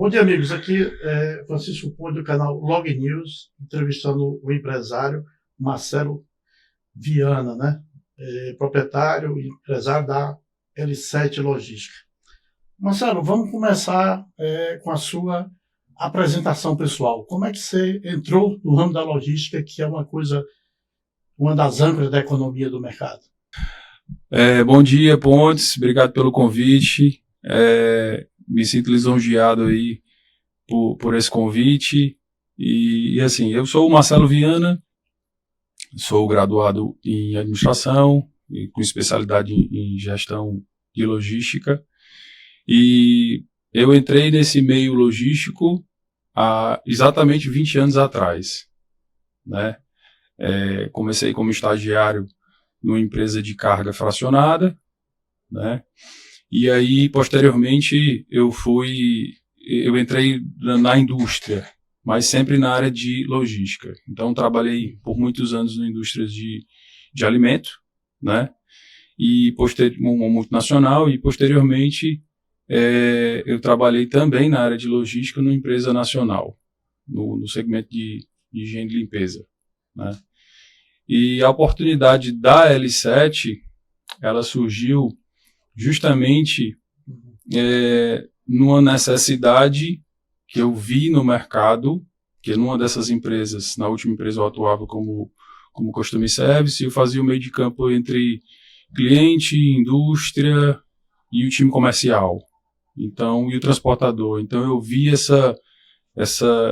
Bom dia, amigos. Aqui é Francisco Ponte, do canal Log News, entrevistando o empresário Marcelo Viana, né? Proprietário e empresário da L7 Logística. Marcelo, vamos começar com a sua apresentação pessoal. Como é que você entrou no ramo da logística, que é uma das âncoras da economia do mercado? Bom dia, Pontes. Obrigado pelo convite. Me sinto lisonjeado aí por esse convite. E assim, eu sou o Marcelo Viana, sou graduado em administração, e com especialidade em gestão de logística. E eu entrei nesse meio logístico há exatamente 20 anos atrás, né? Comecei como estagiário numa empresa de carga fracionada, né? E aí, posteriormente, eu entrei na indústria, mas sempre na área de logística. Então, trabalhei por muitos anos na indústria de alimento, né? E uma multinacional, e posteriormente eu trabalhei também na área de logística numa empresa nacional, no segmento de higiene e limpeza, né? E a oportunidade da L7, ela surgiu justamente numa necessidade que eu vi no mercado, que numa dessas empresas, na última empresa eu atuava como Customer Service, eu fazia o meio de campo entre cliente, indústria e o time comercial, então, e o transportador. Então eu vi essa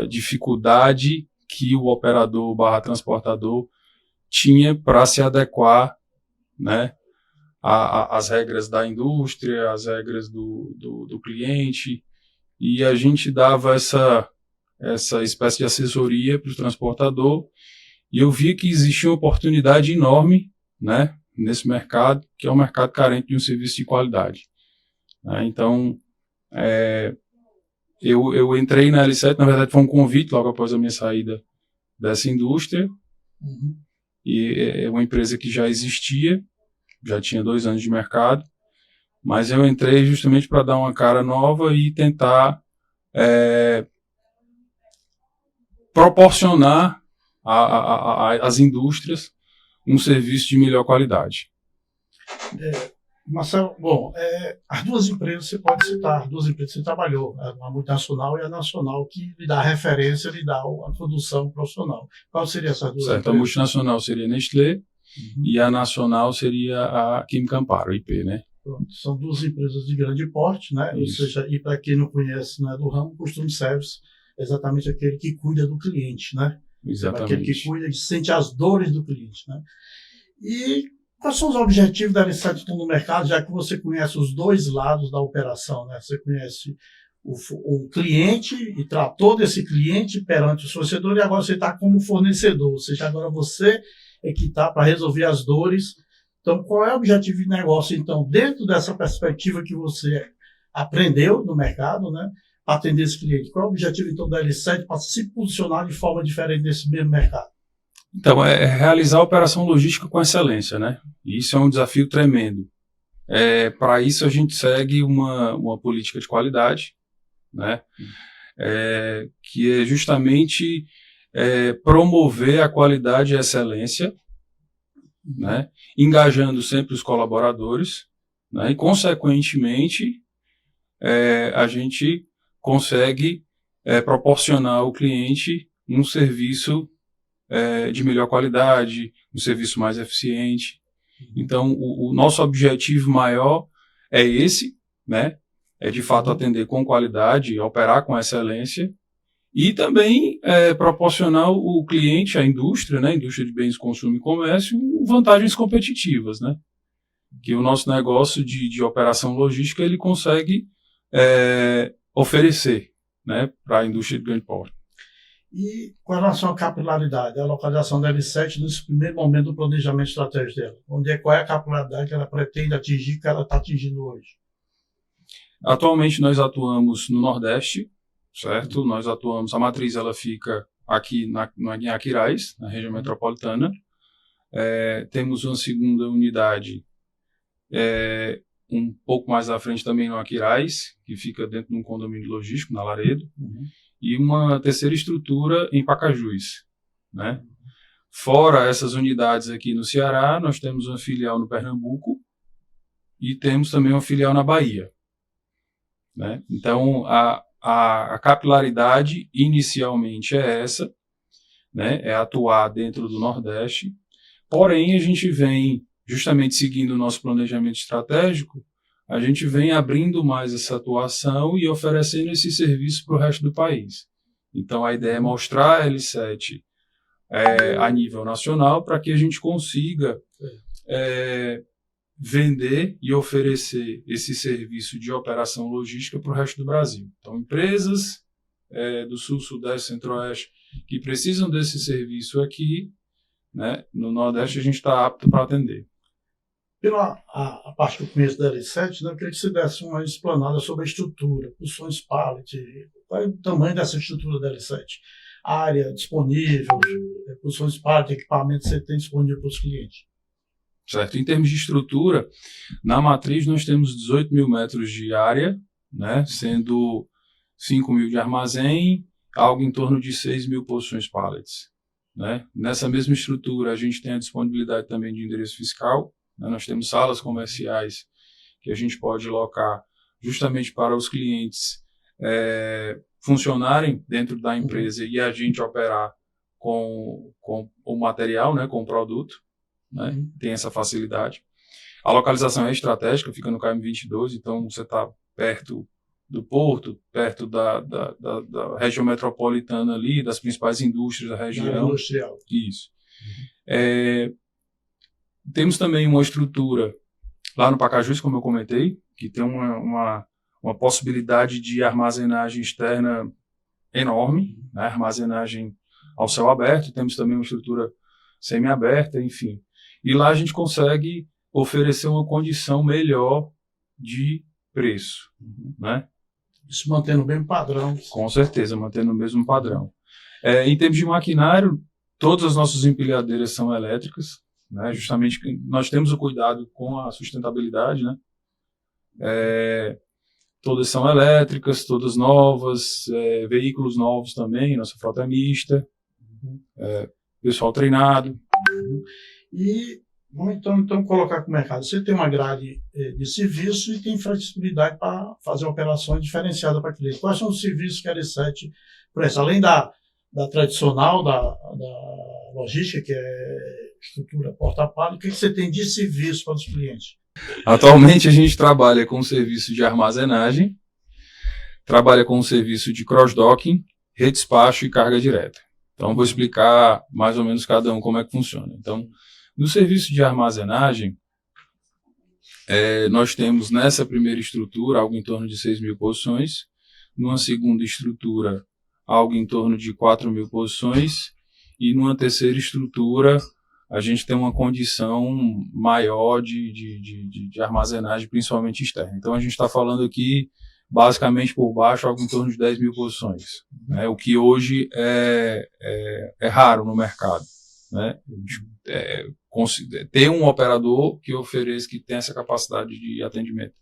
dificuldade que o operador / transportador tinha para se adequar, né, às regras da indústria, às regras do cliente, e a gente dava essa espécie de assessoria para o transportador, e eu vi que existia uma oportunidade enorme, né, nesse mercado, que é um mercado carente de um serviço de qualidade, né? Então, eu entrei na L7, na verdade foi um convite logo após a minha saída dessa indústria. E é uma empresa que já existia, já tinha 2 anos de mercado, mas eu entrei justamente para dar uma cara nova e tentar proporcionar às indústrias um serviço de melhor qualidade. Marcelo, bom, as duas empresas, você pode citar, as duas empresas que você trabalhou, a multinacional e a nacional, que lhe dá referência, lhe dá a produção profissional. Qual seria essas duas empresas? A multinacional seria a Nestlé, e a nacional seria a Química Amparo, IP, né? Pronto, são duas empresas de grande porte, né? Isso. Ou seja, e para quem não conhece, não é do ramo, Customer Service é exatamente aquele que cuida do cliente, né? Exatamente. Aquele que cuida e sente as dores do cliente, né? E quais são os objetivos da L7 no mercado, já que você conhece os dois lados da operação, né? Você conhece o cliente e tratou desse cliente perante o fornecedor, e agora você está como fornecedor, ou seja, agora você é que está para resolver as dores. Então, qual é o objetivo de negócio, então, dentro dessa perspectiva que você aprendeu no mercado, né, para atender esse cliente? Qual é o objetivo, então, da L7 para se posicionar de forma diferente nesse mesmo mercado? Então, é realizar a operação logística com excelência, né? E isso é um desafio tremendo. Para isso, a gente segue uma política de qualidade, né? Que é justamente promover a qualidade e a excelência, né? Engajando sempre os colaboradores, né? E, consequentemente, a gente consegue proporcionar ao cliente um serviço de melhor qualidade, um serviço mais eficiente. Então, o nosso objetivo maior é esse, né? É de fato atender com qualidade, operar com excelência e também proporcionar ao cliente, à indústria, né? Indústria de bens de consumo e comércio, vantagens competitivas, né? Que o nosso negócio de operação logística ele consegue oferecer, né? Para a indústria de grande porte. E com relação à capilaridade, a localização da L7 nesse primeiro momento do planejamento estratégico dela, qual é a capilaridade que ela pretende atingir, que ela está atingindo hoje? Atualmente nós atuamos no Nordeste, certo? Nós atuamos, a matriz ela fica aqui em Aquiraz, na região metropolitana. Temos uma segunda unidade um pouco mais à frente também no Aquiraz, que fica dentro de um condomínio logístico, na Laredo, e uma terceira estrutura em Pacajus, né? Fora essas unidades aqui no Ceará, nós temos uma filial no Pernambuco e temos também uma filial na Bahia, né? Então, a capilaridade inicialmente é essa, né? É atuar dentro do Nordeste, porém a gente vem, justamente seguindo o nosso planejamento estratégico, a gente vem abrindo mais essa atuação e oferecendo esse serviço para o resto do país. Então a ideia é mostrar a L7 a nível nacional para que a gente consiga vender e oferecer esse serviço de operação logística para o resto do Brasil. Então, empresas do Sul, Sudeste, Centro-Oeste que precisam desse serviço aqui, né, no Nordeste a gente está apto para atender. Pela a parte que eu conheço da L7, né, eu queria que você desse uma explanada sobre a estrutura, posições pallet, qual é o tamanho dessa estrutura da L7, área disponível, posições pallet, equipamentos que você tem disponível para os clientes. Certo. Em termos de estrutura, na matriz nós temos 18 mil metros de área, né, sendo 5 mil de armazém, algo em torno de 6 mil posições pallets, né. Nessa mesma estrutura a gente tem a disponibilidade também de endereço fiscal, né, nós temos salas comerciais que a gente pode locar justamente para os clientes funcionarem dentro da empresa e a gente operar com o material, né, com o produto. Né? Tem essa facilidade. A localização é estratégica, fica no KM22, então você está perto do porto, perto da região metropolitana ali, das principais indústrias da região. Industrial. Isso. Temos também uma estrutura lá no Pacajus, como eu comentei, que tem uma possibilidade de armazenagem externa enorme, né? Armazenagem ao céu aberto. Temos também uma estrutura semi-aberta, enfim. E lá a gente consegue oferecer uma condição melhor de preço, né? Isso mantendo o mesmo padrão. Com certeza, mantendo o mesmo padrão. Em termos de maquinário, todas as nossas empilhadeiras são elétricas, né? Justamente nós temos o cuidado com a sustentabilidade, né? Todas são elétricas, todas novas, veículos novos também, nossa frota é mista, pessoal treinado. E vamos então colocar para o mercado. Você tem uma grade de serviço e tem flexibilidade para fazer operações diferenciadas para cliente. Quais são os serviços que a L7 presta? Além da tradicional, da logística, que é estrutura porta-pallet, o que você tem de serviço para os clientes? Atualmente a gente trabalha com o serviço de armazenagem, trabalha com o serviço de cross-docking, redespacho e carga direta. Então vou explicar mais ou menos cada um como é que funciona. Então, no serviço de armazenagem, nós temos nessa primeira estrutura algo em torno de 6 mil posições, numa segunda estrutura algo em torno de 4 mil posições e numa terceira estrutura a gente tem uma condição maior de armazenagem, principalmente externa. Então a gente está falando aqui basicamente por baixo algo em torno de 10 mil posições, né? O que hoje é raro no mercado, né? Ter um operador que ofereça, que tem essa capacidade de atendimento.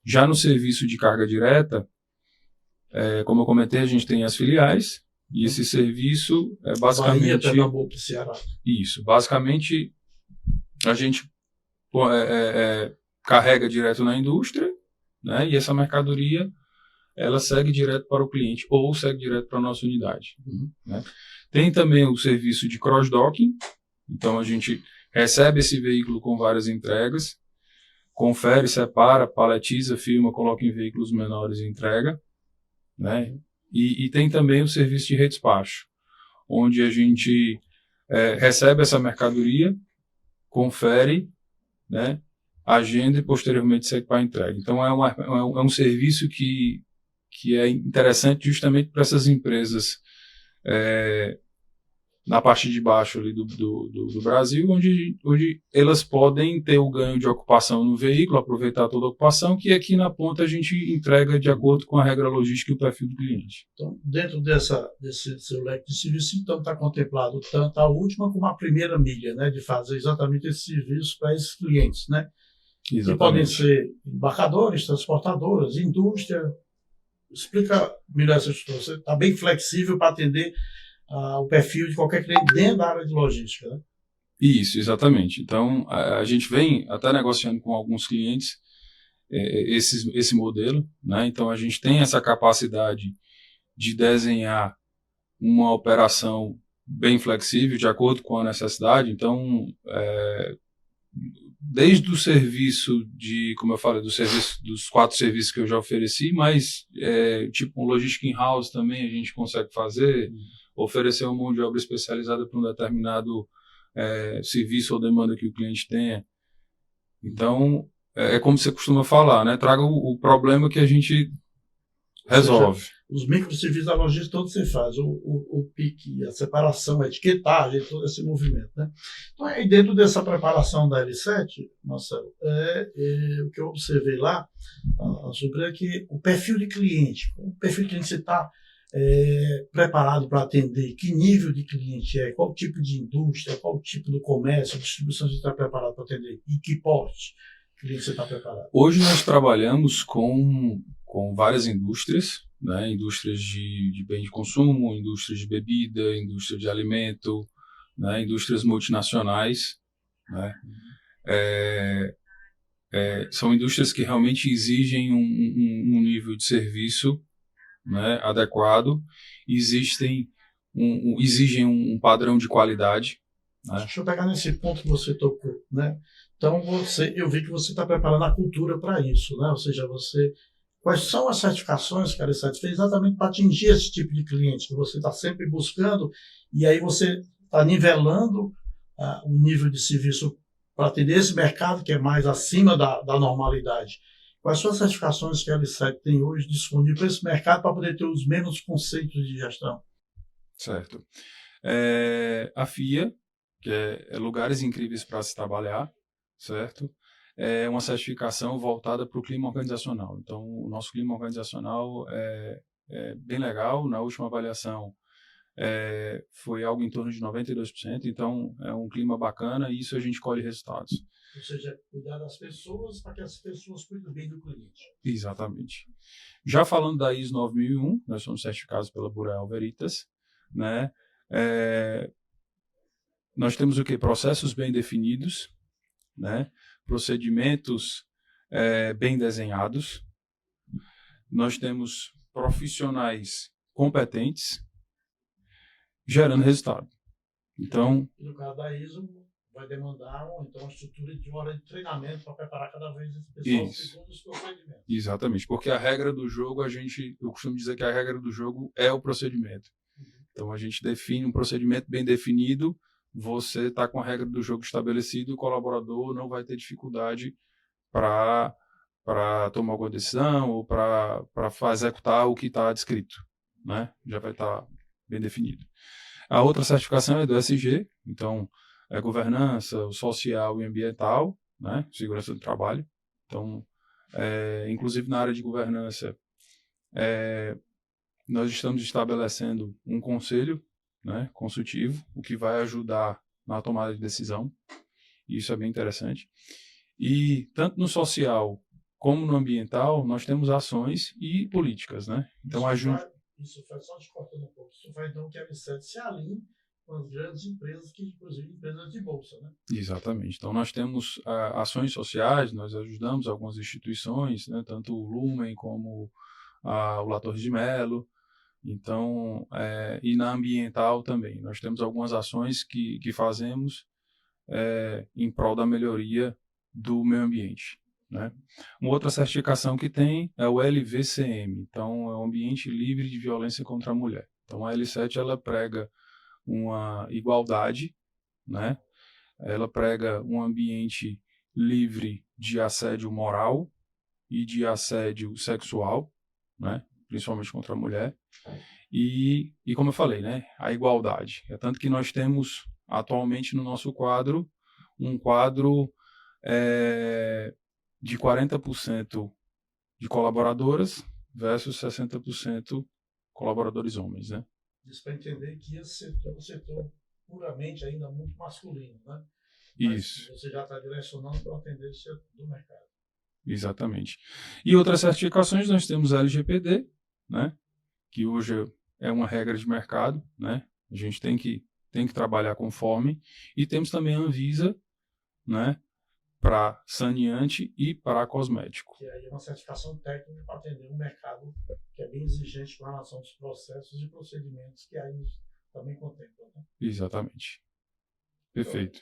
Já no serviço de carga direta, como eu comentei, a gente tem as filiais, e esse serviço é basicamente... Bahia, Pernambuco e Ceará. Isso, basicamente a gente carrega direto na indústria, né, e essa mercadoria ela segue direto para o cliente ou segue direto para a nossa unidade. Né. Tem também o serviço de cross-docking, então a gente recebe esse veículo com várias entregas, confere, separa, paletiza, filma, coloca em veículos menores e entrega, né. E tem também o serviço de redespacho, onde a gente recebe essa mercadoria, confere, né, agenda e posteriormente segue para a entrega. Então é um serviço que é interessante justamente para essas empresas na parte de baixo ali do Brasil, onde elas podem ter o ganho de ocupação no veículo, aproveitar toda a ocupação, que aqui na ponta a gente entrega de acordo com a regra logística e o perfil do cliente. Então, dentro desse seu leque de serviço, então está contemplado tanto a última como a primeira milha, né, de fazer exatamente esse serviço para esses clientes, né? que podem Exatamente. ser embarcadores, transportadoras, indústria. Explica melhor essa história. Você está bem flexível para atender o perfil de qualquer cliente dentro da área de logística, né? Isso, exatamente. Então, a gente vem até negociando com alguns clientes esse modelo, né? Então, a gente tem essa capacidade de desenhar uma operação bem flexível, de acordo com a necessidade. Então, desde o serviço como eu falei, dos 4 serviços que eu já ofereci, mas tipo um logistic in-house também a gente consegue fazer, oferecer uma mão de obra especializada para um determinado serviço ou demanda que o cliente tenha. Então, é como você costuma falar, né? Traga o problema que a gente resolve. Ou seja, os microserviços da logística todos você faz, o pique, a separação, a etiquetagem, todo esse movimento, né? Então, aí dentro dessa preparação da L7, Marcelo, o que eu observei lá, sobre é que o perfil de cliente você está preparado para atender, que nível de cliente qual tipo de indústria, qual tipo de comércio, distribuição você está preparado para atender e que porte de cliente você está preparado? Hoje nós trabalhamos com várias indústrias, né? Indústrias de bem de consumo, indústrias de bebida, indústria de alimento, né? Indústrias multinacionais, né? São indústrias que realmente exigem um nível de serviço, né, adequado, exigem um padrão de qualidade. Né? Deixa eu pegar nesse ponto que você tocou, né? Então eu vi que você está preparando a cultura para isso, né? Ou seja, quais são as certificações que a L7 fez exatamente para atingir esse tipo de cliente que você está sempre buscando e aí você está nivelando o nível de serviço para atender esse mercado que é mais acima da normalidade. Quais são as certificações que a L7 tem hoje disponível para esse mercado para poder ter os menos conceitos de gestão? Certo. A FIA, que é Lugares Incríveis para se Trabalhar, certo? É uma certificação voltada para o clima organizacional. Então, o nosso clima organizacional é bem legal. Na última avaliação, foi algo em torno de 92%. Então, é um clima bacana e isso a gente colhe resultados. Ou seja, cuidar das pessoas para que as pessoas cuidem bem do cliente. Exatamente. Já falando da ISO 9001, nós somos certificados pela Boreal Veritas, né? Nós temos o quê? Processos bem definidos, né? Procedimentos bem desenhados. Nós temos profissionais competentes gerando resultado. Então, e no caso da ISO, vai demandar então, uma estrutura de hora de treinamento para preparar cada vez esse pessoal segundo os procedimentos. Exatamente, porque a regra do jogo, eu costumo dizer que a regra do jogo é o procedimento. Então, a gente define um procedimento bem definido, você está com a regra do jogo estabelecida, o colaborador não vai ter dificuldade para tomar alguma decisão ou para executar o que está descrito, né? Já vai estar bem definido. A outra certificação é do ESG, então é governança, o social e ambiental, né? Segurança do trabalho. Então, inclusive na área de governança, nós estamos estabelecendo um conselho, né, consultivo, o que vai ajudar na tomada de decisão. Isso é bem interessante. E tanto no social como no ambiental, nós temos ações e políticas, né? Então, isso faz só te cortando um pouco. Isso faz então que a L7 se alinhe com as grandes empresas, que inclusive empresas de bolsa, né? Exatamente. Então, nós temos ações sociais, nós ajudamos algumas instituições, né, tanto o Lumen como o La Torre de Melo. Então, e na ambiental também. Nós temos algumas ações que fazemos em prol da melhoria do meio ambiente. Né? Uma outra certificação que tem é o LVCM, então é o Ambiente Livre de Violência contra a Mulher. Então a L7 ela prega uma igualdade, né? Ela prega um ambiente livre de assédio moral e de assédio sexual, né? Principalmente contra a mulher. E como eu falei, né? A igualdade. É tanto que nós temos atualmente no nosso quadro um quadro de 40% de colaboradoras versus 60% colaboradores homens, né? Isso para entender que esse setor é um setor puramente ainda muito masculino, né? Mas Isso. você já está direcionando para a tendência do mercado. Exatamente. E outras certificações nós temos a LGPD, né, que hoje é uma regra de mercado, né, a gente tem que trabalhar conforme, e temos também a Anvisa, né, para saneante e para cosmético. Que aí é uma certificação técnica para atender um mercado que é bem exigente com relação aos processos e procedimentos que aí também contempla. Né? Exatamente. Perfeito.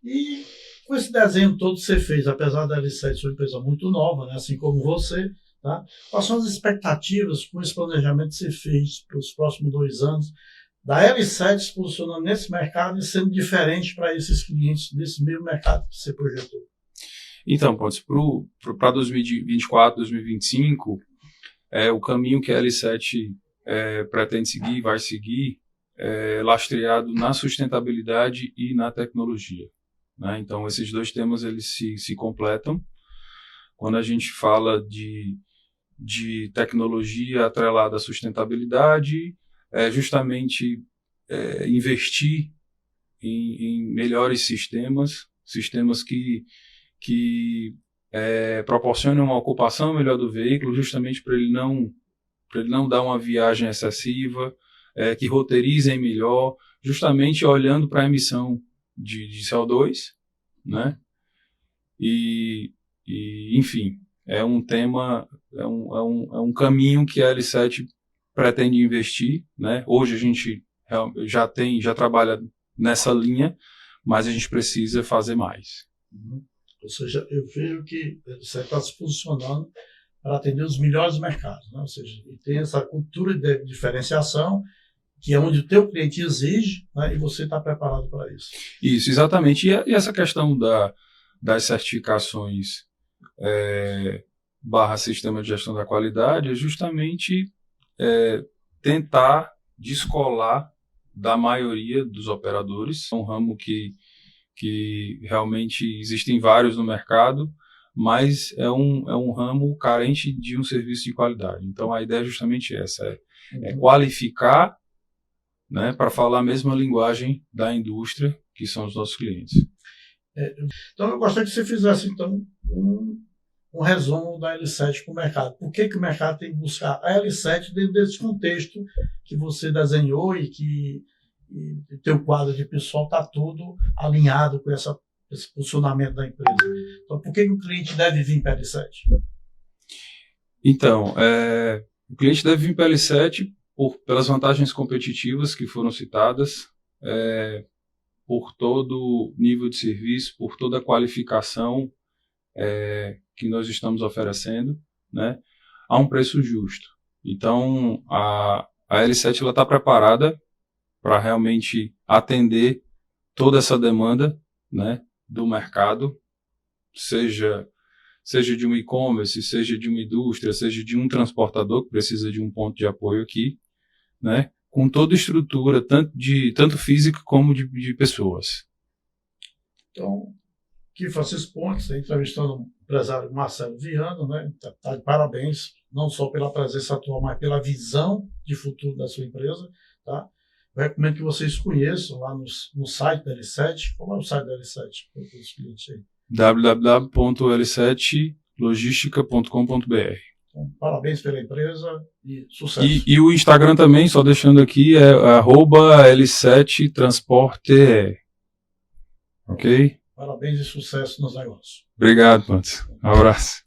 E com esse desenho todo que você fez, apesar da L7 ser uma empresa muito nova, né, assim como você, tá? Quais são as expectativas com esse planejamento que você fez para os próximos 2 anos, da L7 se posicionando nesse mercado e sendo diferente para esses clientes desse mesmo mercado que você projetou? Então, para 2024, 2025, o caminho que a L7 pretende seguir, vai seguir, é lastreado na sustentabilidade e na tecnologia. Né? Então, esses dois temas eles se completam. Quando a gente fala de tecnologia atrelada à sustentabilidade, é justamente investir em melhores sistemas que proporcionem uma ocupação melhor do veículo, justamente para ele não dar uma viagem excessiva, que roteirizem melhor, justamente olhando para a emissão de CO2, né? E enfim, é um tema, é um caminho que a L7 pretende investir, né? Hoje a gente já trabalha nessa linha, mas a gente precisa fazer mais. Uhum. Ou seja, eu vejo que você está se posicionando para atender os melhores mercados, né? Ou seja, tem essa cultura de diferenciação, que é onde o teu cliente exige, né? E você está preparado para isso. Isso, exatamente. E essa questão das certificações / sistema de gestão da qualidade é justamente tentar descolar da maioria dos operadores. É um ramo que realmente existem vários no mercado, mas é um ramo carente de um serviço de qualidade. Então a ideia é justamente essa, qualificar, né, para falar a mesma linguagem da indústria, que são os nossos clientes. Então eu gostaria que você fizesse então um resumo da L7 para o mercado. Por que o mercado tem que buscar a L7 dentro desse contexto que você desenhou e que o teu quadro de pessoal está tudo alinhado com esse posicionamento da empresa? Então, por que o cliente deve vir para a L7? Então, o cliente deve vir para a L7 pelas vantagens competitivas que foram citadas, por todo o nível de serviço, por toda a qualificação que nós estamos oferecendo, né, a um preço justo. Então, a L7 está preparada para realmente atender toda essa demanda, né, do mercado, seja de um e-commerce, seja de uma indústria, seja de um transportador que precisa de um ponto de apoio aqui, né, com toda a estrutura, tanto física como de pessoas. Então, aqui Francisco Pontes, entrevistando o empresário Marcelo Viano, né, tá de parabéns, não só pela presença atual, mas pela visão de futuro da sua empresa, tá? Eu recomendo que vocês conheçam lá no site da L7. Qual é o site da L7 para os clientes aí? www.l7logistica.com.br. Então, parabéns pela empresa e sucesso. E o Instagram também, só deixando aqui, é @L7transporte. Ok? Parabéns e sucesso nos negócios. Obrigado, Pontes. Um abraço.